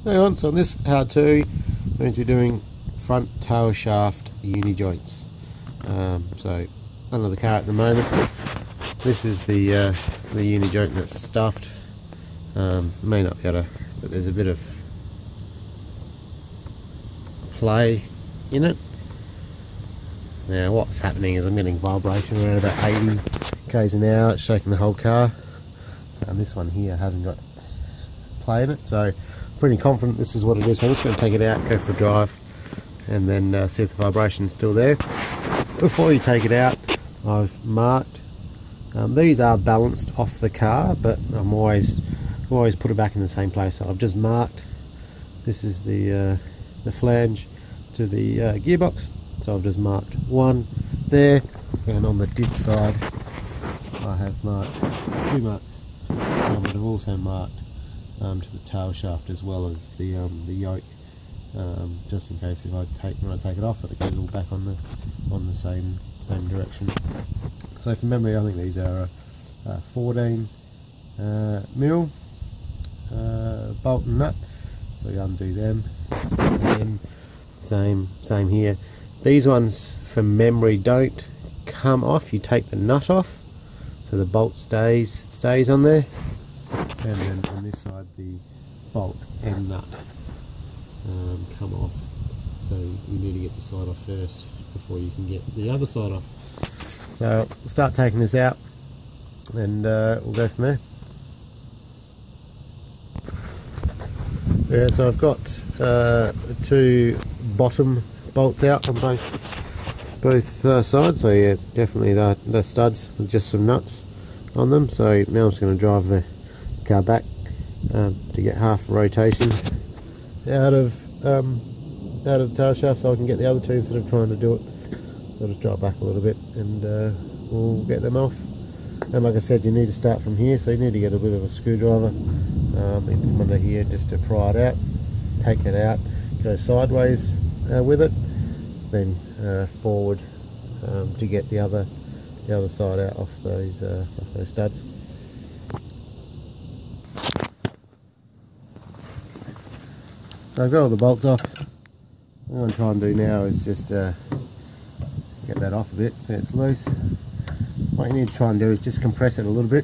Hey on, so on this how-to, I'm going to be doing front tail shaft uni joints. So under the car at the moment, this is the uni joint that's stuffed. May not be able to, but there's a bit of play in it. Now what's happening is I'm getting vibration around about 80 k's an hour. It's shaking the whole car. This one here hasn't got play in it, so pretty confident this is what it is. So I'm just going to take it out, go for a drive, and then see if the vibration's still there. Before you take it out, I've marked. These are balanced off the car, but I'm always put it back in the same place. So I've just marked. This is the flange to the gearbox. So I've just marked one there, and on the diff side, I have marked 2 marks. But I've also marked to the tail shaft as well as the yoke, just in case when I take it off, that it goes all back on the same direction. So from memory, I think these are 14 mil bolt and nut. So you undo them, and then same here. These ones from memory don't come off. You take the nut off, so the bolt stays on there. And then on this side, the bolt and nut come off. So you need to get the side off first before you can get the other side off. So we'll start taking this out, and we'll go from there. Yeah, so I've got the 2 bottom bolts out on both sides. So yeah, definitely they're studs with just some nuts on them. So now I'm just going to drive the car back to get half a rotation out of the tail shaft, so I can get the other 2 instead of trying to do it. So I'll just drive back a little bit, and we'll get them off. And like I said, you need to start from here, so you need to get a bit of a screwdriver in from under here just to pry it out, take it out, go sideways with it, then forward to get the other side out off those studs. So I've got all the bolts off. What I'm going to try and do now is just get that off a bit so it's loose. What you need to try and do is just compress it a little bit.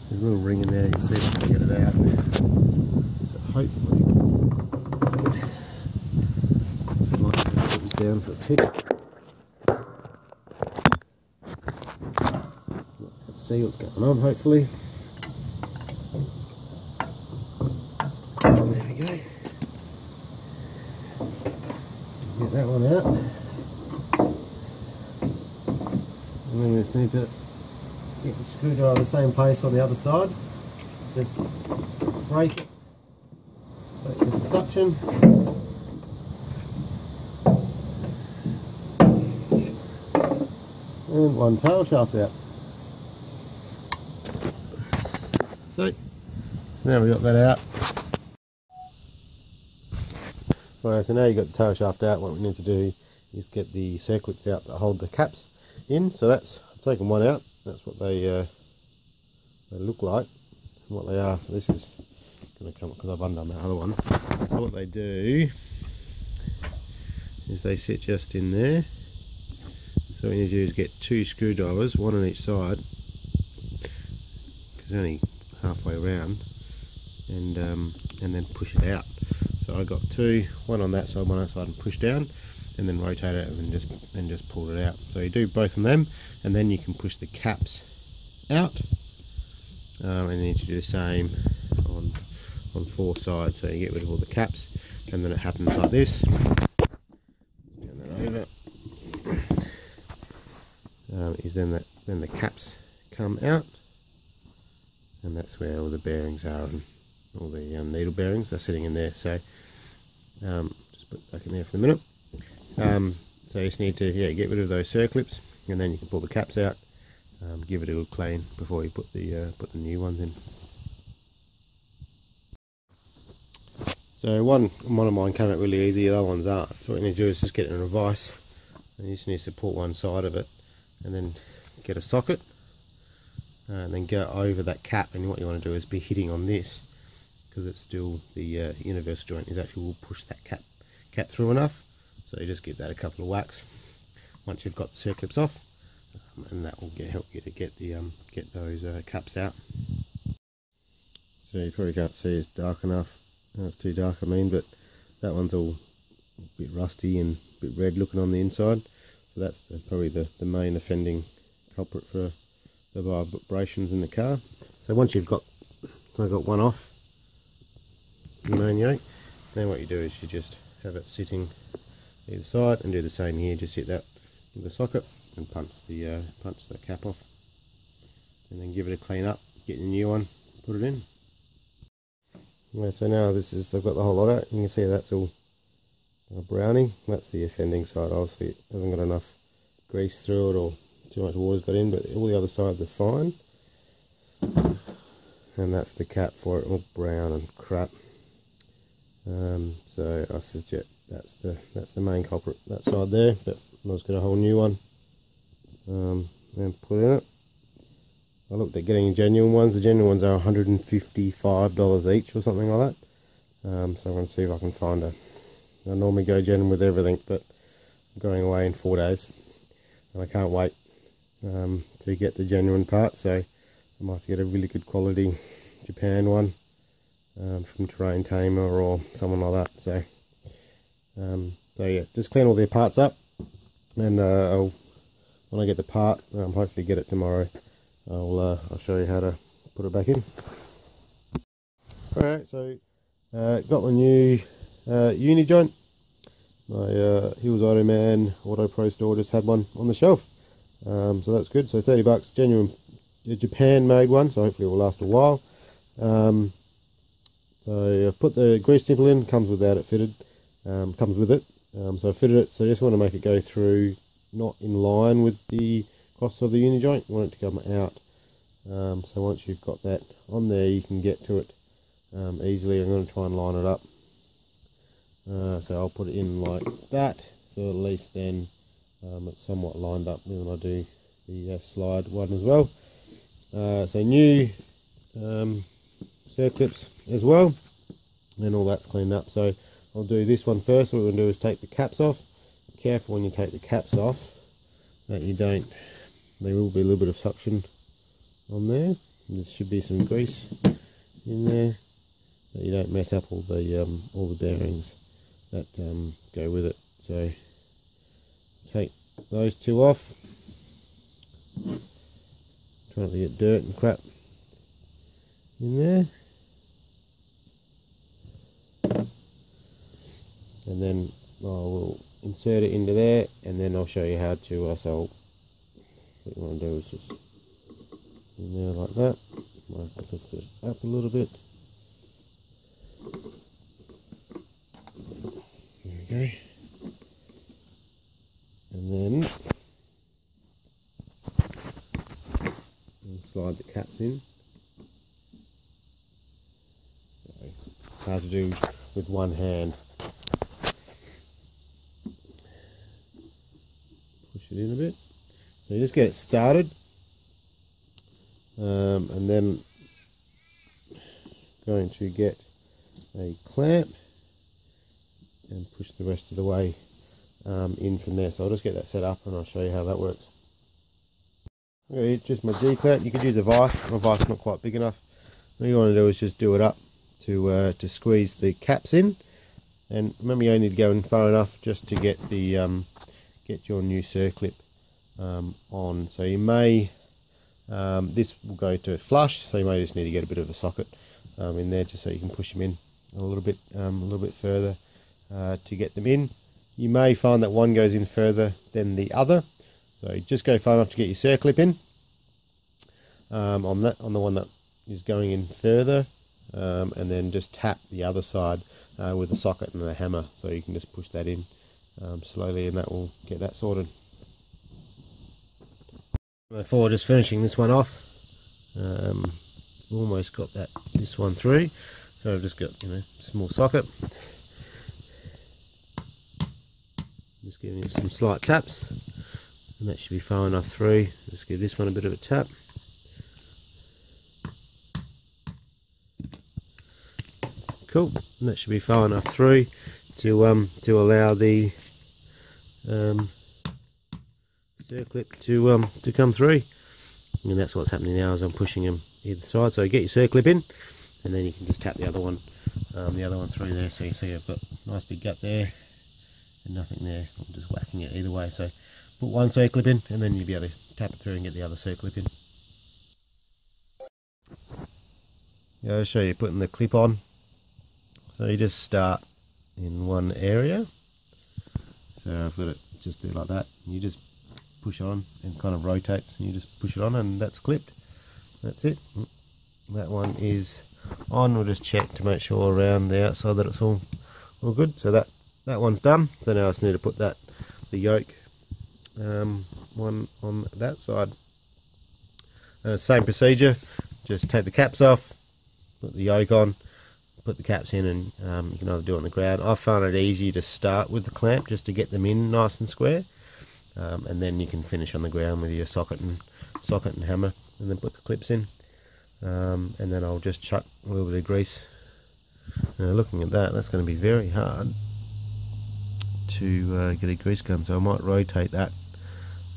There's a little ring in there, you can see once I get it out. So hopefully, so I might just put this down for a tick. Let's see what's going on, hopefully. There we go. Get that one out, and then we just need to get the screwdriver the same place on the other side. Just break it with the suction, and one tail shaft out. So now we've got that out. Alright, so now you've got the tail shaft out. What we need to do is get the circlets out that hold the caps in. So that's, I've taken one out. That's what they look like, and what they are. So this is going to come because I've undone that other one. So what they do is they sit just in there. So what you need to do is get 2 screwdrivers, one on each side, because it's only halfway around, and then push it out. So I got 2, one on that side, one on that side, and push down, and then rotate it and just pull it out. So you do both of them, and then you can push the caps out, and you need to do the same on 4 sides. So you get rid of all the caps, and then it happens like this. Turn that over. Is then the caps come out, and that's where all the bearings are, and all the needle bearings are sitting in there. So just put it back in there for a minute. So you just need to get rid of those circlips, and then you can pull the caps out, give it a good clean before you put the new ones in. So one of mine came out really easy, the other ones aren't. So what you need to do is just get it in a vise, and you just need to support one side of it, and then get a socket, and then go over that cap. And what you want to do is be hitting on this, because it's still the universal joint is actually will push that cap through enough. So you just give that a couple of whacks once you've got the circlips off, and that will help you to get the get those caps out. So you probably can't see it's dark enough. It's too dark, I mean, but that one's all a bit rusty and a bit red looking on the inside. So that's probably the main offending culprit for the vibrations in the car. So once you've got, I got one off the main yoke, then what you do is you just have it sitting either side and do the same here. Just hit that with the socket and punch the cap off, and then give it a clean up, get your new one, put it in. Yeah, so now this is, I've got the whole lot out. You can see that's all browning. That's the offending side. Obviously it hasn't got enough grease through it or too much water's got in, but all the other sides are fine. And that's the cap for it, all brown and crap. So I suggest that's the main culprit, that side there. But I'll just get a whole new one and put in it. I looked at getting genuine ones. The genuine ones are $155 each or something like that. So I'm going to see if I can find I normally go genuine with everything, but I'm going away in 4 days and I can't wait to get the genuine part. So I might get a really good quality Japan one from Terrain Tamer or someone like that. So yeah, just clean all their parts up, and when I get the part, hopefully get it tomorrow, I'll show you how to put it back in. Alright, so got my new uni joint. My Hills Auto Man Auto Pro store just had one on the shelf, so that's good. So $30, genuine Japan made one, so hopefully it will last a while. So I've put the grease nipple in, comes without it fitted, comes with it. So I fitted it, so I just want to make it go through not in line with the costs of the uni joint. You want it to come out. So once you've got that on there, you can get to it easily. I'm going to try and line it up. So I'll put it in like that, so at least then it's somewhat lined up when I do the slide one as well. So new circlips as well, and all that's cleaned up. So I'll do this one first. What we're going to do is take the caps off. Be careful when you take the caps off that you don't, there will be a little bit of suction on there. There should be some grease in there, that you don't mess up all the bearings that go with it. So take those two off. Try not to get dirt and crap in there, and then I will insert it into there, and then I'll show you how to so what you want to do is just in there like that. Might have to lift it up a little bit. There we go. And then slide the caps in. So, hard to do with one hand. Push it in a bit. So you just get it started, and then going to get a clamp and push the rest of the way in from there. So I'll just get that set up and I'll show you how that works. Okay, just my G clamp. You could use a vise. My vise is not quite big enough. What you want to do is just do it up to squeeze the caps in, and remember you only need to go in far enough just to get the get your new circlip on. So you may this will go to flush, so you may just need to get a bit of a socket in there just so you can push them in a little bit further to get them in. You may find that one goes in further than the other, so just go far enough to get your circlip in on the one that is going in further, and then just tap the other side with a socket and a hammer, so you can just push that in slowly, and that will get that sorted. Before just finishing this one off, almost got this one through, so I've just got a small socket, just giving it some slight taps, and that should be far enough through. Just give this one a bit of a tap, cool. And that should be far enough through to allow the circlip to come through. And that's what's happening now, as I'm pushing them either side. So get your circlip in, and then you can just tap the other one through there. So you see I've got a nice big gap there and nothing there. I'm just whacking it either way. So put one circlip in, and then you'll be able to tap it through and get the other circlip in. I'll show you putting the clip on. So you just start in one area. So I've got it just there like that. You just push on and kind of rotates, and you just push it on, and that's clipped. That's it. That one is on. We'll just check to make sure around the outside that it's all good. So that one's done. So now I just need to put the yoke one on that side. Same procedure. Just take the caps off, put the yoke on, put the caps in, and you can either do it on the ground. I found it easy to start with the clamp just to get them in nice and square, and then you can finish on the ground with your socket and hammer, and then put the clips in. And then I'll just chuck a little bit of grease. Now looking at that, that's going to be very hard to get a grease gun, so I might rotate that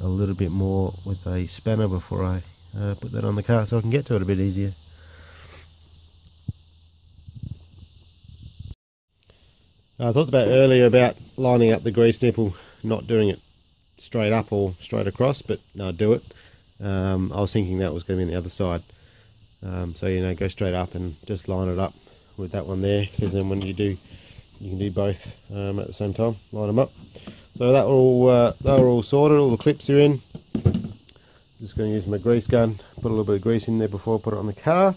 a little bit more with a spanner before I put that on the car, so I can get to it a bit easier. I talked about earlier about lining up the grease nipple, not doing it straight up or straight across, but no, do it. I was thinking that was going to be on the other side. So you know, go straight up and just line it up with that one there, because then when you do, you can do both at the same time. Line them up. So that they're all sorted. All the clips are in. Just going to use my grease gun. Put a little bit of grease in there before I put it on the car.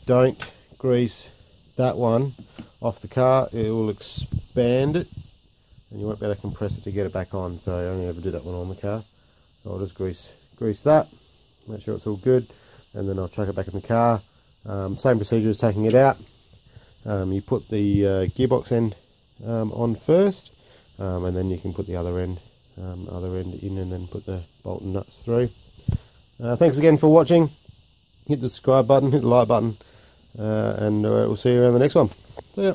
Don't grease that one off the car. It will expand it, and you won't be able to compress it to get it back on. So I only ever do that one on the car. So I'll just grease that. Make sure it's all good, and then I'll chuck it back in the car. Same procedure as taking it out. You put the gearbox end on first, and then you can put the other end in, and then put the bolt and nuts through. Thanks again for watching. Hit the subscribe button, hit the like button, and we'll see you around the next one. See ya.